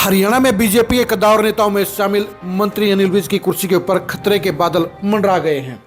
हरियाणा में बीजेपी के कद्दावर नेताओं में शामिल मंत्री अनिल विज की कुर्सी के ऊपर खतरे के बादल मंडरा गए हैं।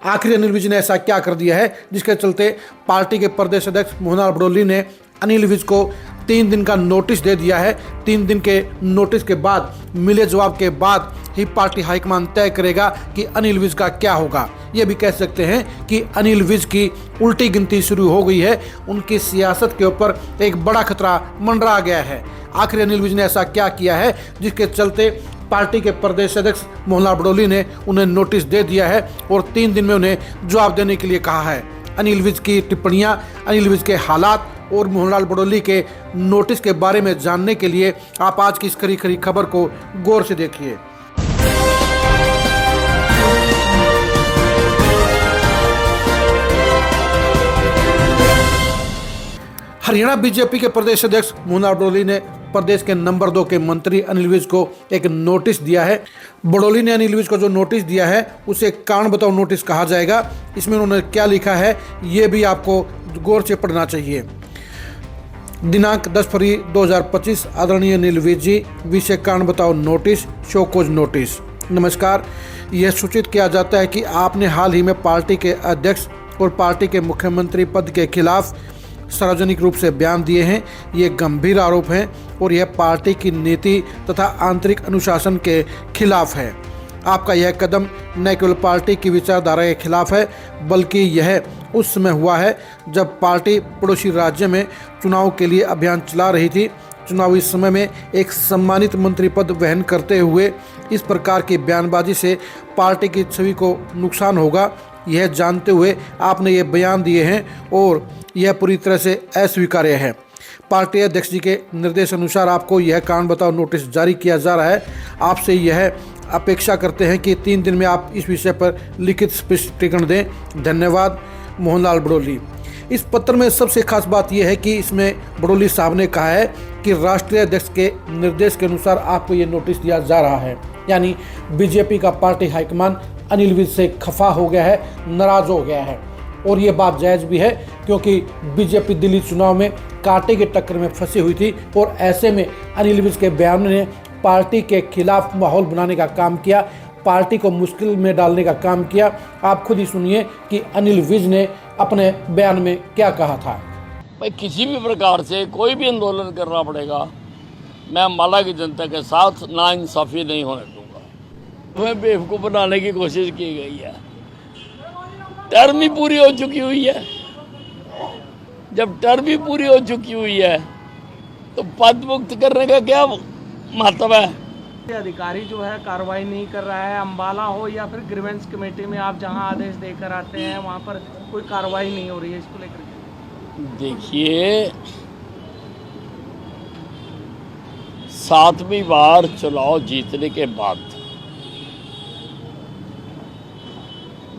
आखिर अनिल विज ने ऐसा क्या कर दिया है जिसके चलते पार्टी के प्रदेश अध्यक्ष मोहनलाल बड़ोली ने अनिल विज को 3 दिन का नोटिस दे दिया है। 3 दिन के नोटिस के बाद मिले जवाब के बाद ही पार्टी हाईकमान तय करेगा कि अनिल विज का क्या होगा। ये भी कह सकते हैं कि अनिल विज की उल्टी गिनती शुरू हो गई है। उनकी सियासत के ऊपर एक बड़ा खतरा मंडरा गया है। आखिर अनिल विज ने ऐसा क्या किया है जिसके चलते पार्टी के प्रदेश अध्यक्ष मोहनलाल बड़ोली ने उन्हें नोटिस दे दिया है और 3 दिन में उन्हें जवाब देने के लिए कहा है। अनिल विज की टिप्पणियां, अनिल विज के हालात और मोहनलाल बड़ोली के नोटिस के बारे में जानने के लिए आप आज की इस खरी खरी खबर को गौर से देखिए। हरियाणा बीजेपी के प्रदेश अध्यक्ष मोहनलाल बड़ोली ने प्रदेश के नंबर 2 के मंत्री अनिल विज को एक नोटिस दिया है। बड़ोली ने अनिल विज को जो नोटिस दिया है उसे कारण बताओ नोटिस कहा जाएगा। इसमें उन्होंने क्या लिखा है ये भी आपको गौर से पढ़ना चाहिए। दिनांक 10 फरवरी 2025, आदरणीय अनिल विज जी, विषय कारण बताओ नोटिस, शोकोज नोटिस। नमस्कार, यह सूचित किया जाता है कि आपने हाल ही में पार्टी के अध्यक्ष और पार्टी के मुख्यमंत्री पद के खिलाफ सार्वजनिक रूप से बयान दिए हैं। ये गंभीर आरोप हैं और यह पार्टी की नीति तथा आंतरिक अनुशासन के खिलाफ है। आपका यह कदम न केवल पार्टी की विचारधारा के खिलाफ है बल्कि यह उस समय हुआ है जब पार्टी पड़ोसी राज्य में चुनाव के लिए अभियान चला रही थी। चुनावी समय में एक सम्मानित मंत्री पद वहन करते हुए इस प्रकार की बयानबाजी से पार्टी की छवि को नुकसान होगा, यह जानते हुए आपने ये बयान दिए हैं और यह पूरी तरह से अस्वीकार्य है। पार्टी अध्यक्ष जी के निर्देश अनुसार आपको यह कारण बताओ नोटिस जारी किया जा रहा है। आपसे यह अपेक्षा करते हैं कि 3 दिन में आप इस विषय पर लिखित स्पष्टीकरण दें। धन्यवाद, मोहनलाल बड़ोली। इस पत्र में सबसे खास बात यह है कि इसमें बड़ोली साहब ने कहा है कि राष्ट्रीय अध्यक्ष के निर्देश के अनुसार आपको ये नोटिस दिया जा रहा है। यानी बीजेपी का पार्टी हाईकमान अनिल विज से खफा हो गया है, नाराज हो गया है और ये बात जायज़ भी है क्योंकि बीजेपी दिल्ली चुनाव में कांटे के टक्कर में फंसी हुई थी और ऐसे में अनिल विज के बयान ने पार्टी के खिलाफ माहौल बनाने का काम किया, पार्टी को मुश्किल में डालने का काम किया। आप खुद ही सुनिए कि अनिल विज ने अपने बयान में क्या कहा था। भाई, किसी भी प्रकार से कोई भी आंदोलन करना पड़ेगा, मैं अम्बाला की जनता के साथ नाइंसाफ़ी नहीं होने दूंगा। हमें बेवकूफ़ बनाने की कोशिश की गई है। टर्म ही पूरी हो चुकी हुई है। जब टर्म ही पूरी हो चुकी हुई है तो पद मुक्त करने का क्या महत्व है? अधिकारी जो है कार्रवाई नहीं कर रहा है। अम्बाला हो या फिर ग्रीवेंस कमेटी में आप जहां आदेश देकर आते हैं वहां पर कोई कार्रवाई नहीं हो रही है, इसको लेकर। देखिए, 7वीं बार चुनाव जीतने के बाद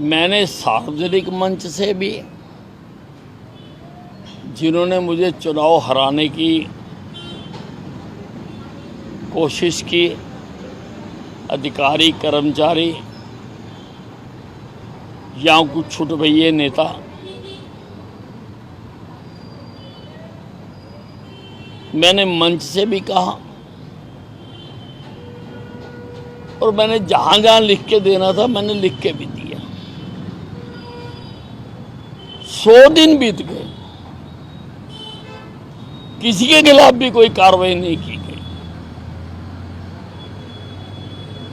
मैंने सार्वजनिक मंच से भी, जिन्होंने मुझे चुनाव हराने की कोशिश की, अधिकारी, कर्मचारी या कुछ छुटभइये नेता, मैंने मंच से भी कहा और मैंने जहां जहां लिख के देना था मैंने लिख के भी दिया। 100 दिन बीत गए, किसी के खिलाफ भी कोई कार्रवाई नहीं की गई,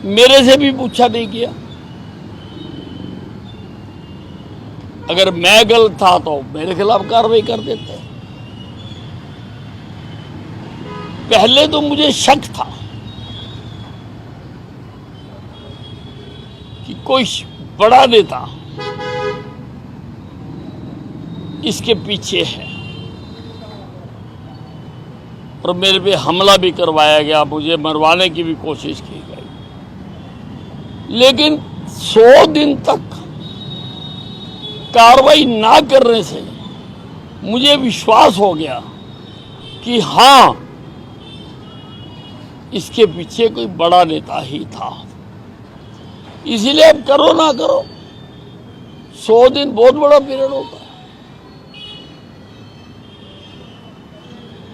मेरे से भी पूछा नहीं किया। अगर मैं गलत था तो मेरे खिलाफ कार्रवाई कर देते। पहले तो मुझे शक था कि कोई बड़ा नेता इसके पीछे है और मेरे पे हमला भी करवाया गया, मुझे मरवाने की भी कोशिश की गई। लेकिन 100 दिन तक कार्रवाई ना करने से मुझे विश्वास हो गया कि हाँ, इसके पीछे कोई बड़ा नेता ही था। इसीलिए अब करो ना करो, 100 दिन बहुत बड़ा पीरियड होता है।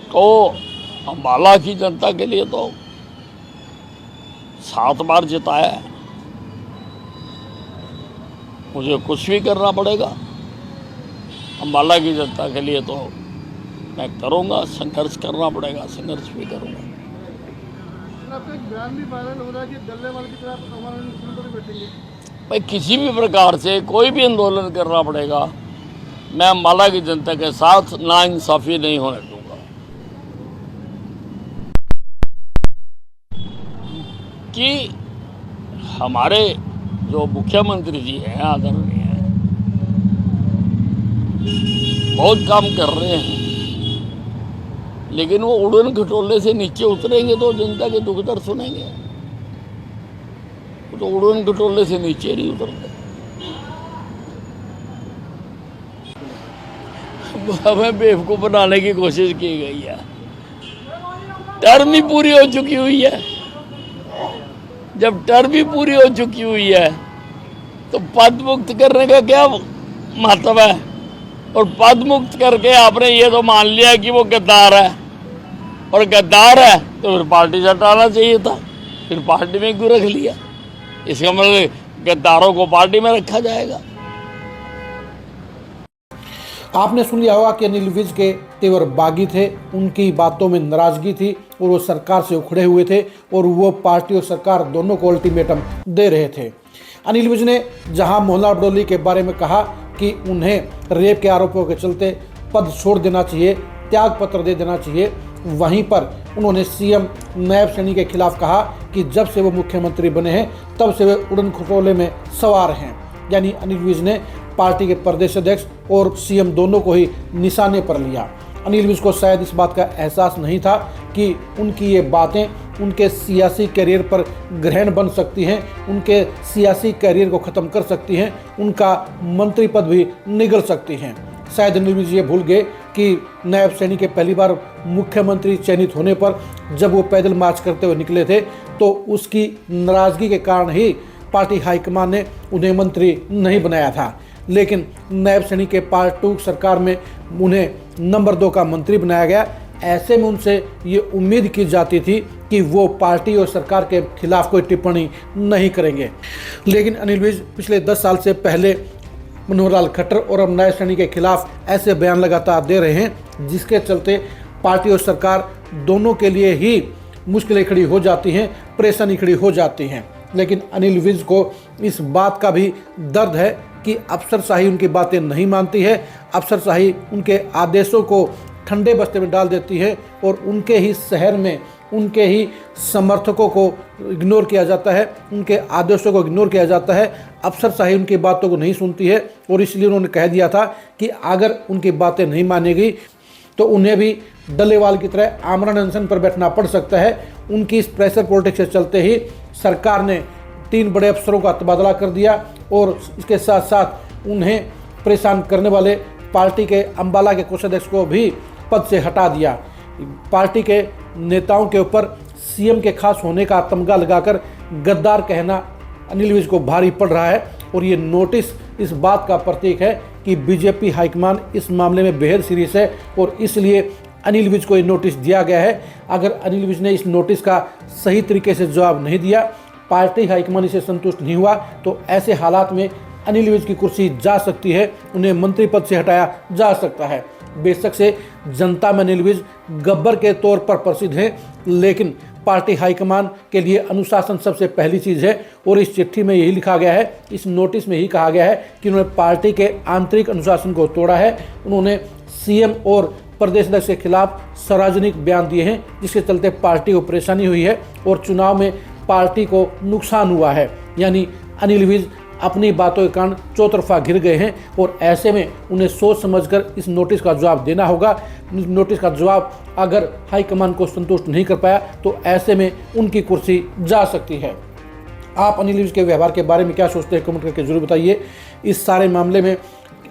तो अम्बाला की जनता के लिए तो 7 बार जिताया है, मुझे कुछ भी करना पड़ेगा। अम्बाला की जनता के लिए तो मैं करूँगा, संघर्ष करना पड़ेगा, संघर्ष भी करूँगा। आपका एक बयान भी वायरल हो रहा है कि डल्लेवाल की तरह आंदोलन पर बैठेंगे। भाई किसी भी प्रकार से कोई भी आंदोलन करना पड़ेगा, मैं अम्बाला की जनता के साथ नाइंसाफ़ी नहीं होने दूंगा। कि हमारे जो मुख्यमंत्री जी हैं आदरणीय, बहुत काम कर रहे हैं, लेकिन वो उड़न खटोले से नीचे उतरेंगे तो जनता के दुख दर्द सुनेंगे। वो तो उड़न खटोले से नीचे नहीं उतरते। हमें बेवकूफ़ बनाने की कोशिश की गई है। टर्म ही पूरी हो चुकी हुई है। जब टर्म ही पूरी हो चुकी हुई है तो पद मुक्त करने का क्या महत्व है? और पद मुक्त करके आपने ये तो मान लिया कि वो गद्दार है, और गद्दार है तो फिर पार्टी से हटाना चाहिए था, फिर पार्टी में क्यों रख लिया? इसका मतलब गद्दारों को पार्टी में रखा जाएगा। आपने सुन लिया होगा कि अनिल विज के तेवर बागी थे, उनकी बातों में नाराजगी थी और वो सरकार से उखड़े हुए थे और वो पार्टी और सरकार दोनों को अल्टीमेटम दे रहे थे। अनिल विज ने जहां मोहल्ला बडोली के बारे में कहा कि उन्हें रेप के आरोपों के चलते पद छोड़ देना चाहिए, त्याग पत्र दे देना चाहिए, वहीं पर उन्होंने सीएम नायब सैनी के खिलाफ कहा कि जब से वो मुख्यमंत्री बने हैं तब से वे उड़न खटोले में सवार हैं। यानी अनिल विज ने पार्टी के प्रदेश अध्यक्ष और सीएम दोनों को ही निशाने पर लिया। अनिल विज को शायद इस बात का एहसास नहीं था कि उनकी ये बातें उनके सियासी करियर पर ग्रहण बन सकती हैं, उनके सियासी करियर को ख़त्म कर सकती हैं, उनका मंत्री पद भी निगल सकती हैं। शायद अनिल विज ये भूल गए कि नायब सैनी के पहली बार मुख्यमंत्री चयनित होने पर जब वो पैदल मार्च करते हुए निकले थे तो उसकी नाराज़गी के कारण ही पार्टी हाईकमान ने उन्हें मंत्री नहीं बनाया था। लेकिन नायब सैनी के पार्ट 2 सरकार में उन्हें नंबर 2 का मंत्री बनाया गया। ऐसे में उनसे ये उम्मीद की जाती थी कि वो पार्टी और सरकार के खिलाफ कोई टिप्पणी नहीं करेंगे। लेकिन अनिल विज पिछले 10 साल से पहले मनोहर लाल खट्टर और अब नायब सैनी के खिलाफ ऐसे बयान लगातार दे रहे हैं जिसके चलते पार्टी और सरकार दोनों के लिए ही मुश्किलें खड़ी हो जाती हैं, परेशानी खड़ी हो जाती हैं। लेकिन अनिल विज को इस बात का भी दर्द है कि अफसरशाही उनकी बातें नहीं मानती है, अफसरशाही उनके आदेशों को ठंडे बस्ते में डाल देती है और उनके ही शहर में उनके ही समर्थकों को इग्नोर किया जाता है, उनके आदेशों को इग्नोर किया जाता है। अफसरशाही उनकी बातों को नहीं सुनती है और इसलिए उन्होंने कह दिया था कि अगर उनकी बातें नहीं मानेगी तो उन्हें भी डल्लेवाल की तरह आमरण अनशन पर बैठना पड़ सकता है। उनकी इस प्रेशर पॉलिटिक्स से चलते ही सरकार ने 3 बड़े अफसरों का तबादला कर दिया और इसके साथ साथ उन्हें परेशान करने वाले पार्टी के अम्बाला के कोषाध्यक्ष को भी पद से हटा दिया। पार्टी के नेताओं के ऊपर सीएम के खास होने का तमगा लगाकर गद्दार कहना अनिल विज को भारी पड़ रहा है और ये नोटिस इस बात का प्रतीक है कि बीजेपी हाईकमान इस मामले में बेहद सीरियस है और इसलिए अनिल विज को ये नोटिस दिया गया है। अगर अनिल विज ने इस नोटिस का सही तरीके से जवाब नहीं दिया, पार्टी हाईकमान इसे संतुष्ट नहीं हुआ, तो ऐसे हालात में अनिल विज की कुर्सी जा सकती है, उन्हें मंत्री पद से हटाया जा सकता है। बेशक से जनता में अनिल विज गब्बर के तौर पर प्रसिद्ध हैं, लेकिन पार्टी हाईकमान के लिए अनुशासन सबसे पहली चीज़ है और इस चिट्ठी में यही लिखा गया है, इस नोटिस में यही कहा गया है कि उन्होंने पार्टी के आंतरिक अनुशासन को तोड़ा है। उन्होंने सीएम और प्रदेश अध्यक्ष के खिलाफ सार्वजनिक बयान दिए हैं जिसके चलते पार्टी को परेशानी हुई है और चुनाव में पार्टी को नुकसान हुआ है। यानी अनिल विज अपनी बातों के कारण चौतरफा घिर गए हैं और ऐसे में उन्हें सोच समझकर इस नोटिस का जवाब देना होगा। नोटिस का जवाब अगर हाईकमान को संतुष्ट नहीं कर पाया तो ऐसे में उनकी कुर्सी जा सकती है। आप अनिल विज के व्यवहार के बारे में क्या सोचते हैं, कमेंट करके जरूर बताइए। इस सारे मामले में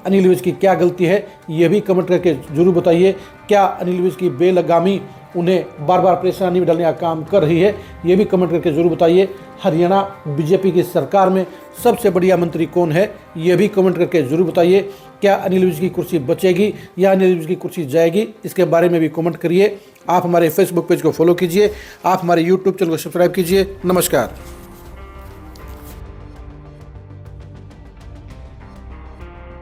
अनिल विज की क्या गलती है ये भी कमेंट करके जरूर बताइए। क्या अनिल विज की बेलगामी उन्हें बार बार परेशानी में डालने का काम कर रही है, ये भी कमेंट करके जरूर बताइए। हरियाणा बीजेपी की सरकार में सबसे बढ़िया मंत्री कौन है, ये भी कमेंट करके जरूर बताइए। क्या अनिल विज की कुर्सी बचेगी या अनिल विज की कुर्सी जाएगी, इसके बारे में भी कमेंट करिए। आप हमारे फेसबुक पेज को फॉलो कीजिए, आप हमारे यूट्यूब चैनल को सब्सक्राइब कीजिए। नमस्कार।